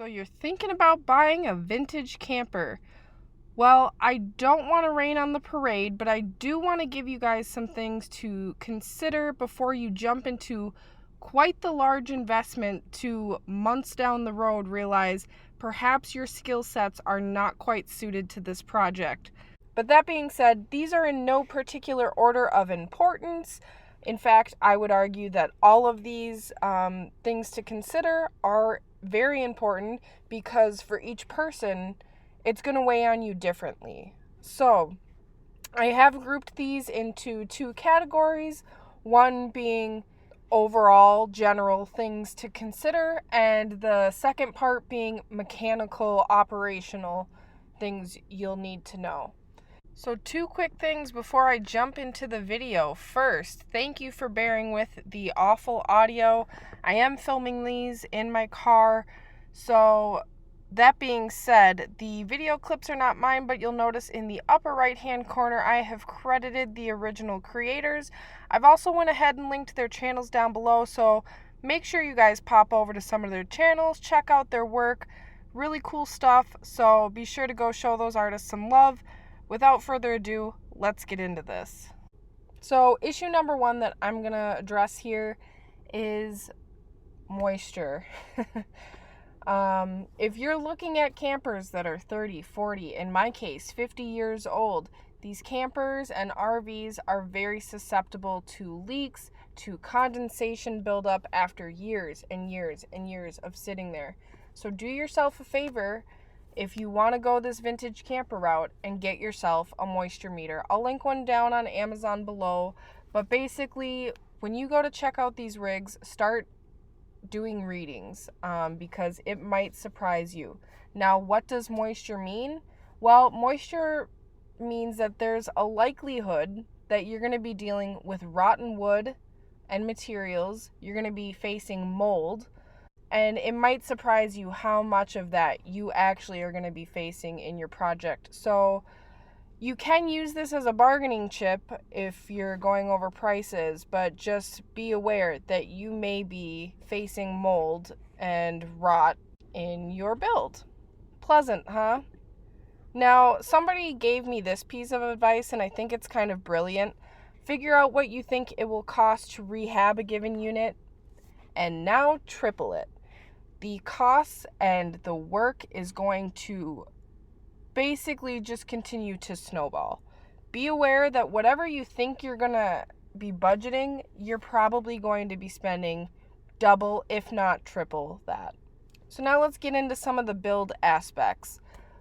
So you're thinking about buying a vintage camper. Well, I don't want to rain on the parade, but I do want to give you guys some things to consider before you jump into quite the large investment to months down the road realize perhaps your skill sets are not quite suited to this project. But that being said, these are in no particular order of importance. In fact, I would argue that all of these things to consider are very important because for each person, it's going to weigh on you differently. So, I have grouped these into two categories, one being overall general things to consider, and the second part being mechanical, operational things you'll need to know. So 2 quick things before I jump into the video. First, thank you for bearing with the awful audio. I am filming these in my car. So that being said, the video clips are not mine, but you'll notice in the upper right hand corner I have credited the original creators. I've also went ahead and linked their channels down below, so make sure you guys pop over to some of their channels, check out their work. Really cool stuff, so be sure to go show those artists some love. Without further ado, let's get into this. So issue number 1 that I'm going to address here is moisture. If you're looking at campers that are 30, 40, in my case, 50 years old, these campers and RVs are very susceptible to leaks, to condensation buildup after years and years and years of sitting there. So do yourself a favor if you want to go this vintage camper route and get yourself a moisture meter. I'll link one down on Amazon below, but basically when you go to check out these rigs, start doing readings because it might surprise you. Now, what does moisture mean? Well, moisture means that there's a likelihood that you're going to be dealing with rotten wood and materials. You're going to be facing mold. And it might surprise you how much of that you actually are going to be facing in your project. So you can use this as a bargaining chip if you're going over prices, but just be aware that you may be facing mold and rot in your build. Pleasant, huh? Now, somebody gave me this piece of advice, and I think it's kind of brilliant. Figure out what you think it will cost to rehab a given unit, and now triple it. The costs and the work is going to basically just continue to snowball. Be aware that whatever you think you're going to be budgeting, you're probably going to be spending double, if not triple that. So now let's get into some of the build aspects.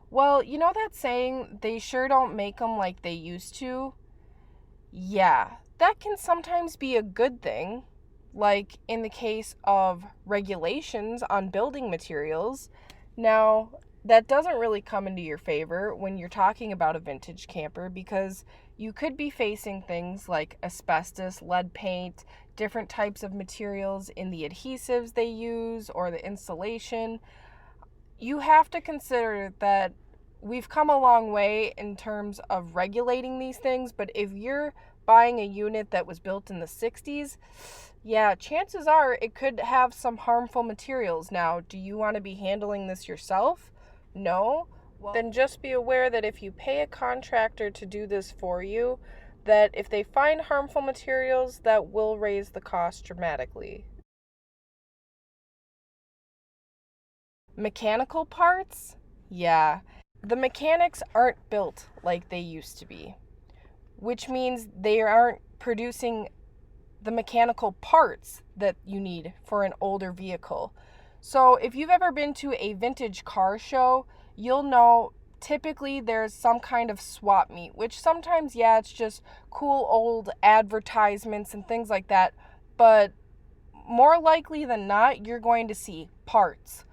Well, you know that saying, they sure don't make them like they used to? Yeah, that can sometimes be a good thing. Like in the case of regulations on building materials. Now, that doesn't really come into your favor when you're talking about a vintage camper because you could be facing things like asbestos, lead paint, different types of materials in the adhesives they use or the insulation. You have to consider that we've come a long way in terms of regulating these things, but if you're buying a unit that was built in the 60s, yeah, chances are it could have some harmful materials. Now, do you want to be handling this yourself? No? Well, then just be aware that if you pay a contractor to do this for you, that if they find harmful materials, that will raise the cost dramatically. Mechanical parts? Yeah. The mechanics aren't built like they used to be, which means they aren't producing the mechanical parts that you need for an older vehicle. So if you've ever been to a vintage car show, you'll know typically there's some kind of swap meet, which sometimes, yeah, it's just cool old advertisements and things like that. But more likely than not, you're going to see parts.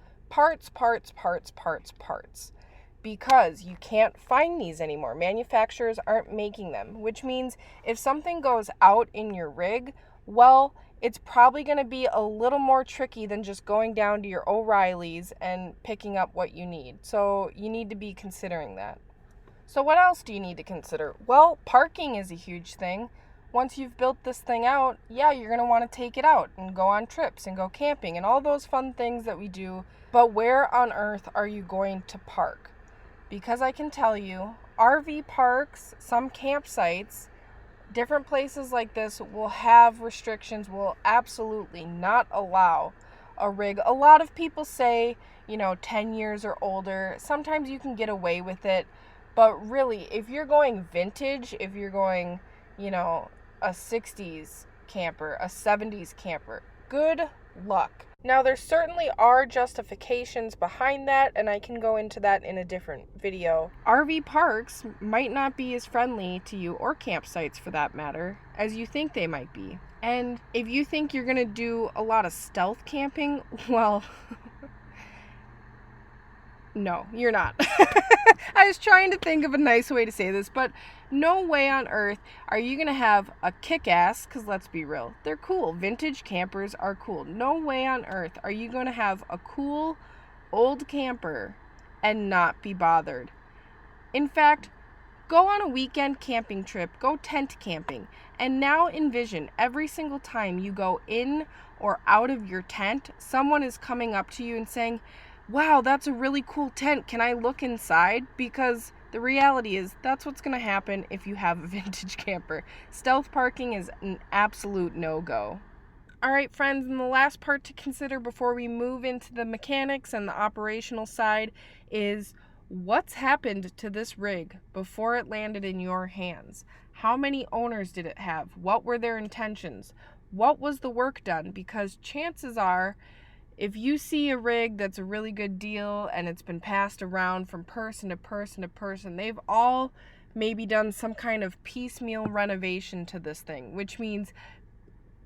Because you can't find these anymore. Manufacturers aren't making them, which means if something goes out in your rig, well, it's probably going to be a little more tricky than just going down to your O'Reilly's and picking up what you need. So you need to be considering that. So what else do you need to consider? Well, parking is a huge thing. once you've built this thing out, yeah, you're going to want to take it out and go on trips and go camping and all those fun things that we do. But where on earth are you going to park? Because I can tell you, RV parks, some campsites, different places like this will have restrictions, will absolutely not allow a rig. A lot of people say, 10 years or older. Sometimes you can get away with it. But really, if you're going vintage, if you're going, a 60s camper, a 70s camper, good luck. Now, there certainly are justifications behind that, and I can go into that in a different video. RV parks might not be as friendly to you, or campsites for that matter, as you think they might be. And if you think you're going to do a lot of stealth camping, well, no, you're not. I was trying to think of a nice way to say this, but no way on earth are you going to have a kick-ass, because let's be real, they're cool. Vintage campers are cool. No way on earth are you going to have a cool old camper and not be bothered. In fact, go on a weekend camping trip, go tent camping, and now envision every single time you go in or out of your tent, someone is coming up to you and saying, "Wow, that's a really cool tent. Can I look inside?" Because the reality is that's what's going to happen if you have a vintage camper. Stealth parking is an absolute no-go. All right, friends, and the last part to consider before we move into the mechanics and the operational side is what's happened to this rig before it landed in your hands. How many owners did it have? What were their intentions? What was the work done? Because chances are, if you see a rig that's a really good deal and it's been passed around from person to person to person, they've all maybe done some kind of piecemeal renovation to this thing, which means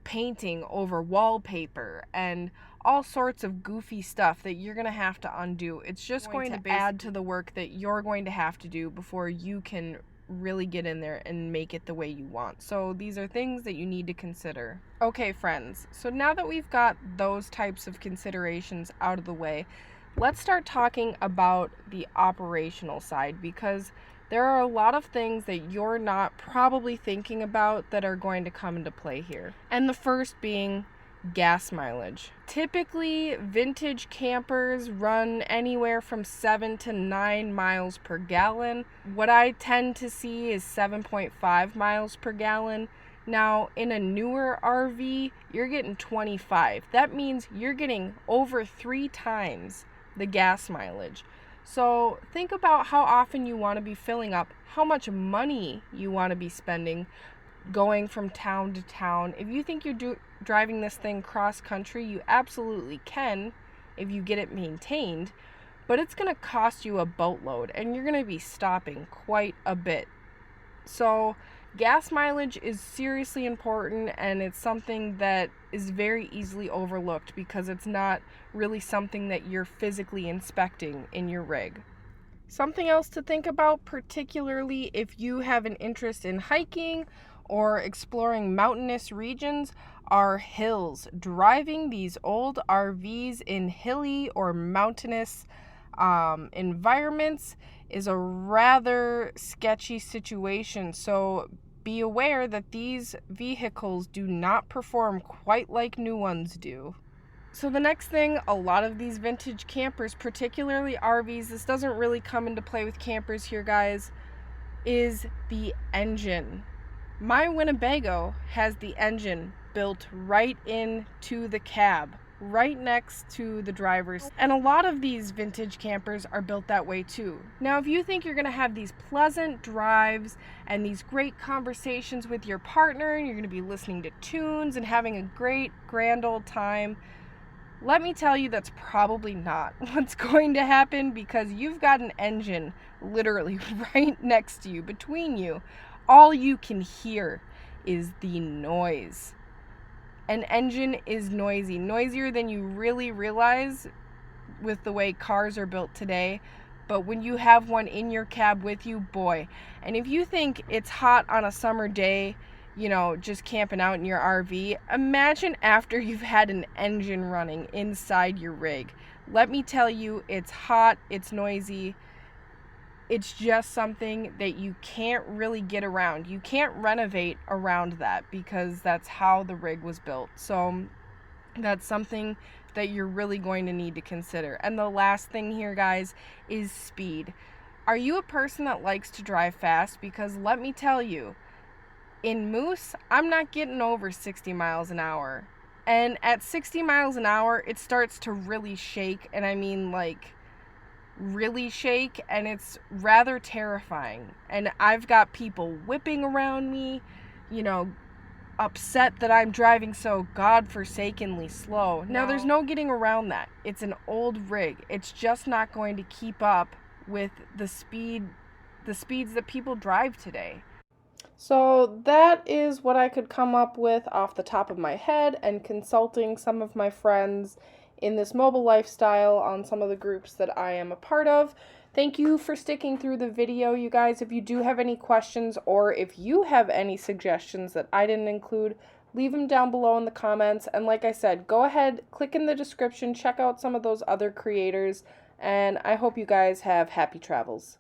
painting over wallpaper and all sorts of goofy stuff that you're going to have to undo. It's just going to add to the work that you're going to have to do before you can really get in there and make it the way you want. So these are things that you need to consider. Okay, friends, so now that we've got those types of considerations out of the way, let's start talking about the operational side, because there are a lot of things that you're not probably thinking about that are going to come into play here. And the first being gas mileage. Typically, vintage campers run anywhere from 7 to 9 miles per gallon. What I tend to see is 7.5 miles per gallon. Now, in a newer RV, you're getting 25. That means you're getting over 3 times the gas mileage. So think about how often you want to be filling up, how much money you want to be spending going from town to town. If you think you're driving this thing cross country, you absolutely can if you get it maintained, but it's going to cost you a boatload and you're going to be stopping quite a bit. So gas mileage is seriously important, and it's something that is very easily overlooked because it's not really something that you're physically inspecting in your rig. Something else to think about, particularly if you have an interest in hiking or exploring mountainous regions, are hills. Driving these old RVs in hilly or mountainous environments is a rather sketchy situation. So be aware that these vehicles do not perform quite like new ones do. So the next thing, a lot of these vintage campers, particularly RVs, this doesn't really come into play with campers here, guys, is the engine. My Winnebago has the engine built right into the cab, right next to the driver's. And a lot of these vintage campers are built that way too. Now, if you think you're going to have these pleasant drives and these great conversations with your partner, and you're going to be listening to tunes and having a great grand old time, let me tell you that's probably not what's going to happen, because you've got an engine literally right next to you, between you. All you can hear is the noise. An engine is noisy, noisier than you really realize with the way cars are built today. But when you have one in your cab with you, boy. And if you think it's hot on a summer day, just camping out in your RV, imagine after you've had an engine running inside your rig. Let me tell you, it's hot, it's noisy. it's just something that you can't really get around. You can't renovate around that because that's how the rig was built. So that's something that you're really going to need to consider. And the last thing here, guys, is speed. Are you a person that likes to drive fast? Because let me tell you, in Moose, I'm not getting over 60 miles an hour. And at 60 miles an hour, it starts to really shake. And I mean, like, really shake. And it's rather terrifying. And I've got people whipping around me, upset that I'm driving so godforsakenly slow. Now, there's no getting around that. It's an old rig. It's just not going to keep up with the speeds that people drive today. So that is what I could come up with off the top of my head, and consulting some of my friends in this mobile lifestyle on some of the groups that I am a part of. Thank you for sticking through the video, you guys. If you do have any questions, or if you have any suggestions that I didn't include, leave them down below in the comments. And like I said, go ahead, click in the description, check out some of those other creators, and I hope you guys have happy travels.